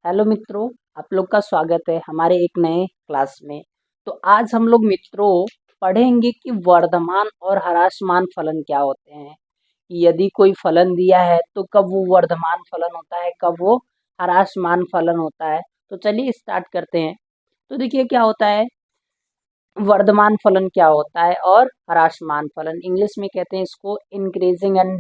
Hello मित्रों, आप लोग का स्वागत है हमारे एक नए क्लास में। तो आज हम लोग मित्रों पढ़ेंगे कि वर्धमान और ह्रासमान फलन क्या होते हैं। यदि कोई फलन दिया है तो कब वो वर्धमान फलन होता है, कब वो ह्रासमान फलन होता है। तो चलिए स्टार्ट करते हैं। तो देखिए क्या होता है, वर्धमान फलन क्या होता है और ह्रासमान फलन। इंग्लिश में कहते हैं इसको increasing and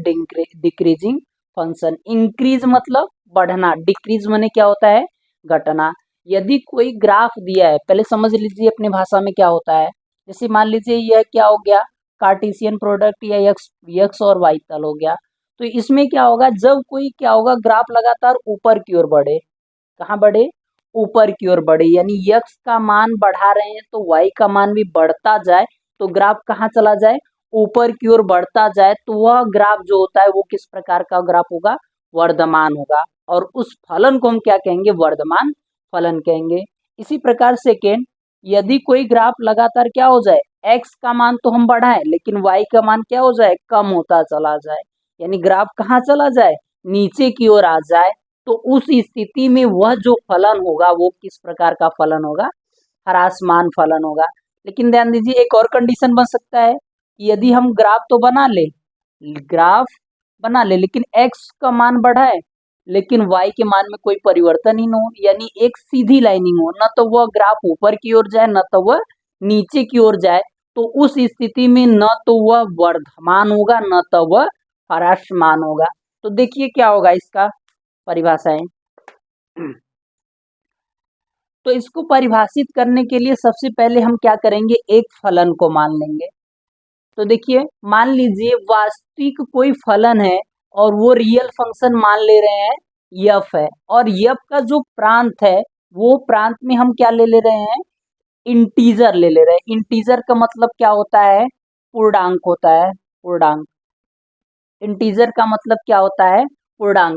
decreasing function. Increase मतलब बढ़ना, डिक्रीज माने क्या होता है, घटना। यदि कोई ग्राफ दिया है, पहले समझ लीजिए अपने भाषा में क्या होता है। जैसे मान लीजिए यह क्या हो गया, कार्टेशियन प्रोडक्ट या यक्स यक्स और वाई तल हो गया। तो इसमें क्या होगा, जब कोई क्या होगा, ग्राफ लगातार ऊपर की ओर बढ़े। कहाँ बढ़े, ऊपर की ओर बढ़े, यानी यक्स का मान बढ़ा रहे हैं तो वाई का मान भी बढ़ता जाए। तो ग्राफ कहाँ चला जाए, ऊपर की ओर बढ़ता जाए। तो वह ग्राफ जो होता है वो किस प्रकार का ग्राफ होगा, वर्धमान होगा। और उस फलन को हम क्या कहेंगे, वर्धमान फलन कहेंगे। इसी प्रकार सेकेंड, यदि कोई ग्राफ लगातार क्या हो जाए, एक्स का मान तो हम बढ़ाएं लेकिन वाई का मान क्या हो जाए, कम होता चला जाए, यानी ग्राफ कहाँ चला जाए, नीचे की ओर आ जाए। तो उस स्थिति में वह जो फलन होगा वो किस प्रकार का फलन होगा, ह्रासमान फलन होगा। लेकिन ध्यान दीजिए एक और कंडीशन बन सकता है कि यदि हम ग्राफ बना ले लेकिन x का मान बढ़ाए लेकिन y के मान में कोई परिवर्तन ही न हो, यानी एक सीधी लाइनिंग हो, न तो वह ग्राफ ऊपर की ओर जाए न तो वह नीचे की ओर जाए। तो उस स्थिति में न तो वह वर्धमान होगा न तो वह ह्रासमान होगा। तो देखिए क्या होगा इसका परिभाषाएं। तो इसको परिभाषित करने के लिए सबसे पहले हम क्या करेंगे, एक फलन को मान लेंगे। तो देखिए मान लीजिए वास्तविक कोई फलन है और वो रियल फंक्शन मान ले रहे हैं यफ है, और यफ का जो प्रांत है वो प्रांत में हम क्या ले ले रहे हैं, इंटीजर ले ले रहे हैं। इंटीजर का मतलब क्या होता है, पूर्णांक होता है, पूर्णांक। इंटीजर का मतलब क्या होता है, पूर्णांक।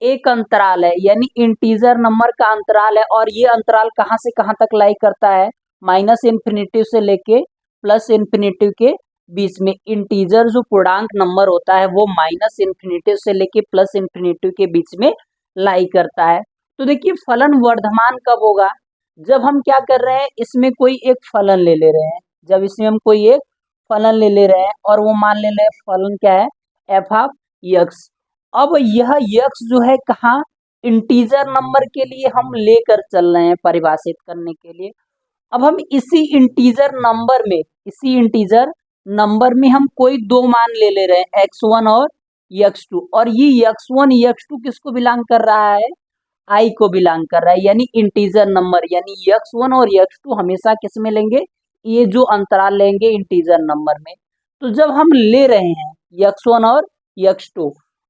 एक अंतराल है यानी इंटीजर नंबर का अंतराल है, और ये अंतराल कहाँ से कहाँ तक लाई करता है, माइनस इन्फिनिटी से लेके प्लस इन्फिनिटी के बीच में। इंटीजर जो पूर्णांक नंबर होता है वो माइनस इन्फिनिटी से लेके प्लस इन्फिनिटी के बीच में लाई करता है। तो देखिए फलन वर्धमान कब होगा, जब हम क्या कर रहे हैं, इसमें कोई एक फलन ले ले रहे हैं। जब इसमें हम कोई एक फलन ले ले रहे हैं और वो मान ले रहे हैं फलन क्या है, एफ ऑफ यक्स। अब यह यक्स जो है कहाँ, इंटीजर नंबर के लिए हम लेकर चल रहे हैं परिभाषित करने के लिए। अब हम इसी इंटीजर नंबर में हम कोई दो मान ले ले रहे हैं, x1 और x2। और ये x1 x2 किसको बिलोंग कर रहा है, आई को बिलोंग कर रहा है, यानी इंटीजर नंबर, यानी x1 और x2 हमेशा किस में लेंगे, ये जो अंतराल लेंगे इंटीजर नंबर में। तो जब हम ले रहे हैं x1 और x2,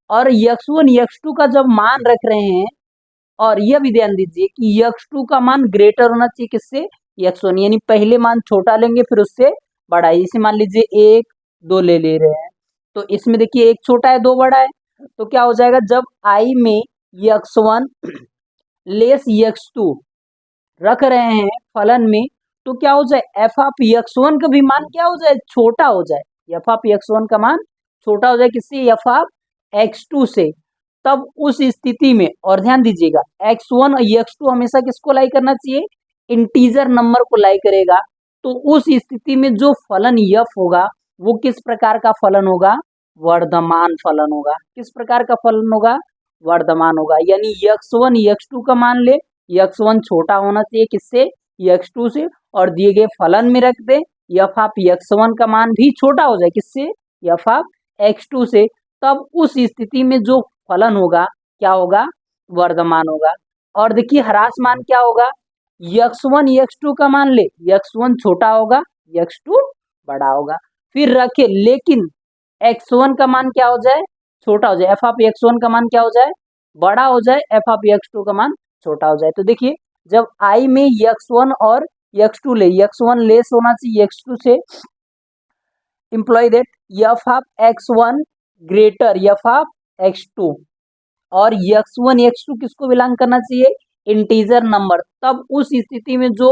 और x1 x2 का जब मान रख रहे हैं, और यह भी ध्यान दीजिए कि x2 का मान ग्रेटर होना चाहिए किससे, x1, यानी पहले मान छोटा लेंगे फिर उससे बड़ा। इसे मान लीजिए एक दो ले ले रहे हैं, तो इसमें देखिए एक छोटा है दो बड़ा है। तो क्या हो जाएगा, जब आई में x1 लेस x2 रख रहे हैं फलन में, तो क्या हो जाए, एफ ऑफ x1 का भी मान क्या हो जाए, छोटा हो जाए। एफ ऑफ x1 का मान छोटा हो जाए किससे, एफ ऑफ x2 से। तब उस स्थिति में, और ध्यान दीजिएगा x1 और x2 हमेशा किसको लाई करना चाहिए, इंटीजर नंबर को लाई करेगा। तो उस स्थिति में जो फलन यफ होगा वो किस प्रकार का फलन होगा, वर्धमान फलन होगा। किस प्रकार का फलन होगा, वर्धमान होगा। यानी x1 x2 का मान ले, x1 छोटा होना चाहिए किससे, x2 से, और दिए गए फलन में रख दे एफ ऑफ x1 का मान भी छोटा हो जाए किससे, एफ ऑफ x2 से। तब उस स्थिति में जो फलन होगा क्या होगा, वर्धमान होगा। और देखिए ह्रासमान क्या होगा, x1 x2 का मान ले, x1 छोटा होगा x2 बड़ा होगा। फिर रखे लेकिन x1 का मान क्या हो जाए, छोटा हो जाए, एफ ऑफ x1 का मान क्या हो जाए, बड़ा हो जाए, एफ ऑफ x2 का मान छोटा हो जाए। तो देखिए जब आई में x1 और x2 ले, x1 लेस होना चाहिए x2 से, imply that f of x1 greater f of x2, और x1 x2 किसको बिलोंग करना चाहिए, इंटीजर नंबर। तब उस स्थिति में जो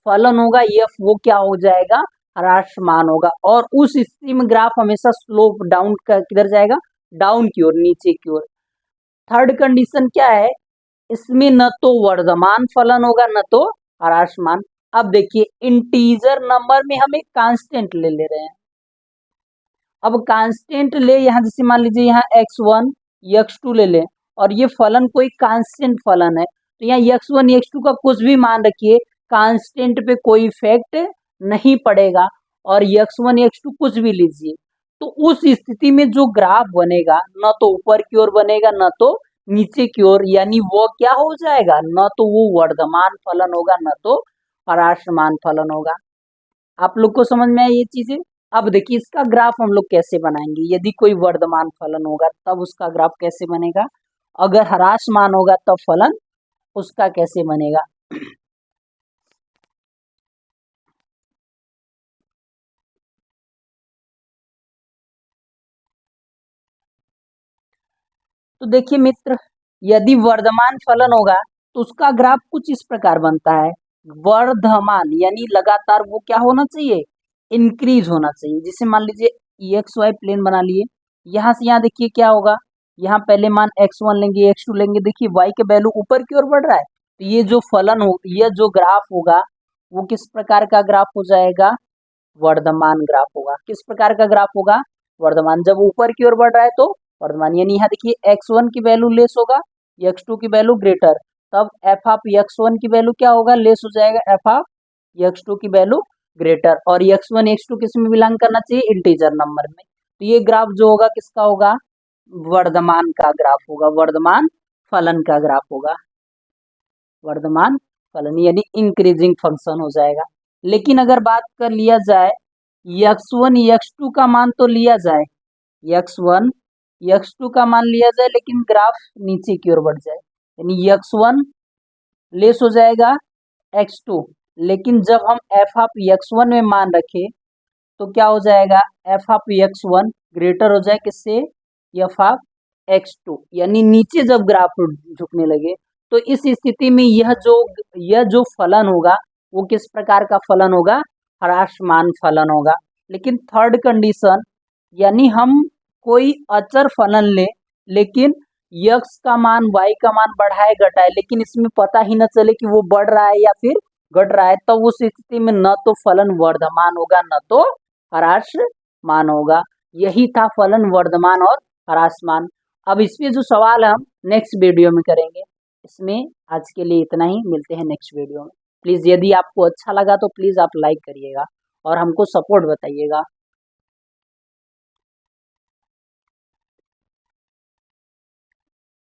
फलन होगा एफ वो क्या हो जाएगा, ह्रासमान होगा। और उस स्थिति में ग्राफ हमेशा स्लोप डाउन किधर जाएगा, डाउन की ओर, नीचे की ओर। थर्ड कंडीशन क्या है, इसमें न तो वर्धमान फलन होगा न तो ह्रासमान। अब देखिए इंटीजर नंबर में हम एक कांस्टेंट ले रहे हैं। अब कांस्टेंट ले यहाँ जैसे मान लीजिए यहाँ x1 x2 ले लें और ये फलन कोई कांस्टेंट फलन है तो यहाँ x1 x2 का कुछ भी मान रखिए कांस्टेंट पे कोई इफेक्ट नहीं पड़ेगा और x1 x2 कुछ भी लीजिए तो उस स्थिति में जो ग्राफ बनेगा न तो ऊपर की ओर बनेगा न तो नीचे की ओर, यानी वो क्या हो जाएगा, न तो वो वर्धमान फलन होगा न तो ह्रासमान फलन होगा। आप लोग को समझ में आई ये चीजें। अब देखिए इसका ग्राफ हम लोग कैसे बनाएंगे, यदि कोई वर्धमान फलन होगा तब उसका ग्राफ कैसे बनेगा, अगर ह्रासमान होगा तब फलन उसका कैसे बनेगा। तो देखिए मित्र, यदि वर्धमान फलन होगा तो उसका ग्राफ कुछ इस प्रकार बनता है। वर्धमान यानी लगातार वो क्या होना चाहिए, इंक्रीज होना चाहिए। जैसे मान लीजिए एक्स वाई प्लेन बना लिए, यहाँ से यहाँ देखिए क्या होगा, यहाँ पहले मान x1 लेंगे x2 लेंगे, देखिए y के वैल्यू ऊपर की ओर बढ़ रहा है तो ये जो फलन हो, ये जो ग्राफ होगा वो किस प्रकार का ग्राफ हो जाएगा, वर्धमान ग्राफ होगा। किस प्रकार का ग्राफ होगा, वर्धमान। जब ऊपर की ओर बढ़ रहा है तो वर्धमान, यानी यहाँ देखिए x1 की वैल्यू लेस होगा x2 की वैल्यू ग्रेटर, तब f ऑफ x1 की वैल्यू क्या होगा, लेस हो जाएगा f ऑफ x2 की वैल्यू ग्रेटर। और x1 x2 किस में बिलोंग करना चाहिए, इंटीजर नंबर में। तो ये ग्राफ जो होगा किसका होगा, वर्धमान का ग्राफ होगा, वर्धमान फलन का ग्राफ होगा, वर्धमान फलन यानी इंक्रीजिंग फंक्शन हो जाएगा। लेकिन अगर बात कर लिया जाए x1 x2 का मान तो लिया जाए, x1 x2 का मान लिया जाए लेकिन ग्राफ नीचे की ओर बढ़ जाए, यानी x1 लेस हो जाएगा x2, लेकिन जब हम f ऑफ x1 में मान रखे तो क्या हो जाएगा, f ऑफ x1 ग्रेटर हो जाए किससे, f ऑफ x2, यानी नीचे जब ग्राफ झुकने लगे तो इस स्थिति में यह जो फलन होगा वो किस प्रकार का फलन होगा, ह्रासमान फलन होगा। लेकिन थर्ड कंडीशन, यानी हम कोई अचर फलन ले लेकिन x का मान y का मान बढ़ाए घटाए लेकिन इसमें पता ही न चले कि वो बढ़ रहा है या फिर घट रहा है, तो उस स्थिति में न तो फलन वर्धमान होगा न तो ह्रासमान होगा। यही था फलन वर्धमान और ह्रासमान। अब इसमें जो सवाल हम नेक्स्ट वीडियो में करेंगे, इसमें आज के लिए इतना ही, मिलते हैं नेक्स्ट वीडियो में। प्लीज़ यदि आपको अच्छा लगा तो प्लीज़ आप लाइक करिएगा और हमको सपोर्ट बताइएगा।